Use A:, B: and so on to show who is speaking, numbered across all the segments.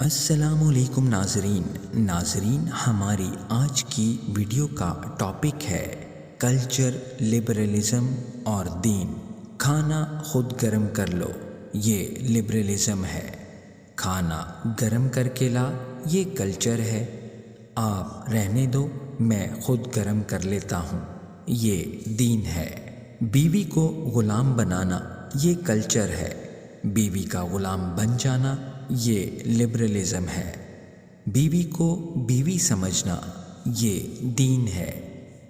A: السلام علیکم ناظرین ہماری آج کی ویڈیو کا ٹاپک ہے کلچر، لبرلزم اور دین۔ کھانا خود گرم کر لو، یہ لبرلزم ہے۔ کھانا گرم کر کے لا، یہ کلچر ہے۔ آپ رہنے دو، میں خود گرم کر لیتا ہوں، یہ دین ہے۔ بیوی کو غلام بنانا یہ کلچر ہے، بیوی کا غلام بن جانا یہ لبرلزم ہے۔ بیوی کو بیوی سمجھنا یہ دین ہے۔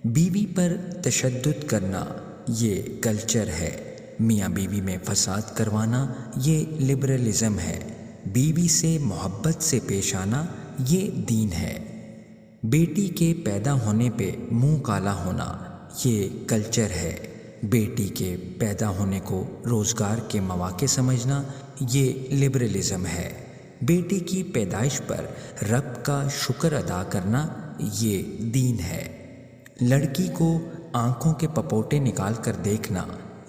A: بیوی پر تشدد کرنا یہ کلچر ہے۔ میاں بیوی میں فساد کروانا یہ لبرلزم ہے۔ بیوی سے محبت سے پیش آنا یہ دین ہے۔ بیٹی کے پیدا ہونے پہ منہ کالا ہونا یہ کلچر ہے۔ بیٹی کے پیدا ہونے کو روزگار کے مواقع سمجھنا یہ لبرلزم ہے۔ بیٹی کی پیدائش پر رب کا شکر ادا کرنا یہ دین ہے۔ لڑکی کو آنکھوں کے پپوٹے نکال کر دیکھنا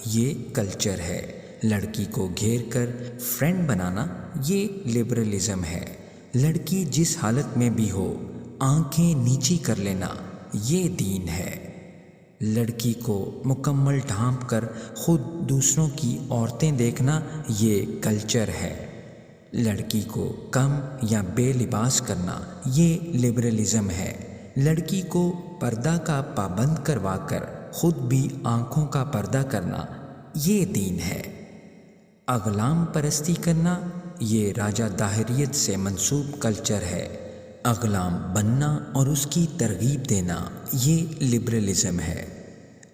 A: یہ کلچر ہے۔ لڑکی کو گھیر کر فرینڈ بنانا یہ لبرلزم ہے۔ لڑکی جس حالت میں بھی ہو آنکھیں نیچی کر لینا یہ دین ہے۔ لڑکی کو مکمل ڈھانپ کر خود دوسروں کی عورتیں دیکھنا یہ کلچر ہے۔ لڑکی کو کم یا بے لباس کرنا یہ لبرلزم ہے۔ لڑکی کو پردہ کا پابند کروا کر خود بھی آنکھوں کا پردہ کرنا یہ دین ہے۔ اغلام پرستی کرنا یہ راجہ داہریت سے منسوب کلچر ہے۔ اغلام بننا اور اس کی ترغیب دینا یہ لبرلزم ہے۔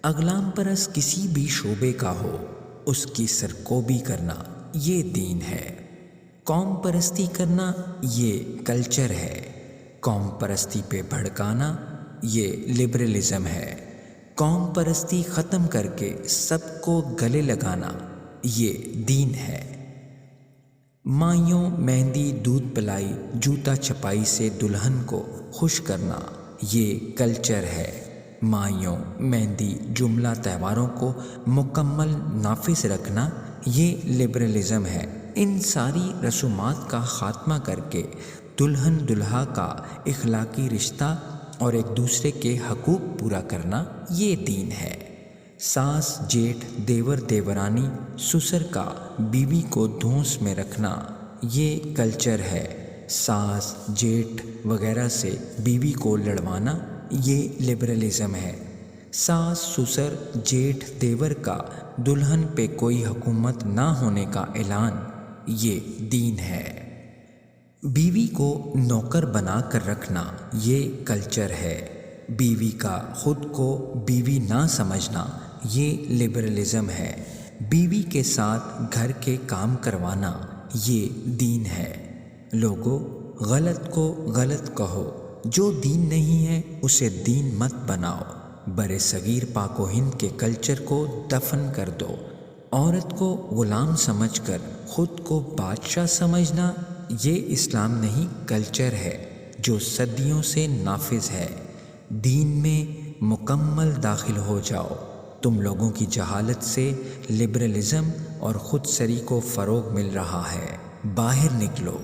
A: اغلام پرست کسی بھی شعبے کا ہو اس کی سرکوبی کرنا یہ دین ہے۔ قوم پرستی کرنا یہ کلچر ہے۔ قوم پرستی پہ بھڑکانا یہ لبرلزم ہے۔ قوم پرستی ختم کر کے سب کو گلے لگانا یہ دین ہے۔ مائیوں مہندی دودھ پلائی جوتا چھپائی سے دلہن کو خوش کرنا یہ کلچر ہے۔ مائیوں مہندی جملہ تہواروں کو مکمل نافذ رکھنا یہ لبرلزم ہے۔ ان ساری رسومات کا خاتمہ کر کے دلہن دلہا کا اخلاقی رشتہ اور ایک دوسرے کے حقوق پورا کرنا یہ دین ہے۔ ساس جیٹھ دیور دیورانی سسر کا بیوی کو دھونس میں رکھنا یہ کلچر ہے۔ ساس جیٹھ وغیرہ سے بیوی کو لڑوانا یہ لبرلزم ہے۔ ساس سسر جیٹھ دیور کا دلہن پہ کوئی حکومت نہ ہونے کا اعلان یہ دین ہے۔ بیوی کو نوکر بنا کر رکھنا یہ کلچر ہے۔ بیوی کا خود کو بیوی نہ سمجھنا یہ لبرلزم ہے۔ بیوی کے ساتھ گھر کے کام کروانا یہ دین ہے۔ لوگو غلط کو غلط کہو، جو دین نہیں ہے اسے دین مت بناؤ۔ برِ صغیر پاک و ہند کے کلچر کو دفن کر دو۔ عورت کو غلام سمجھ کر خود کو بادشاہ سمجھنا یہ اسلام نہیں کلچر ہے جو صدیوں سے نافذ ہے۔ دین میں مکمل داخل ہو جاؤ۔ تم لوگوں کی جہالت سے لبرلزم اور خود سری کو فروغ مل رہا ہے، باہر نکلو۔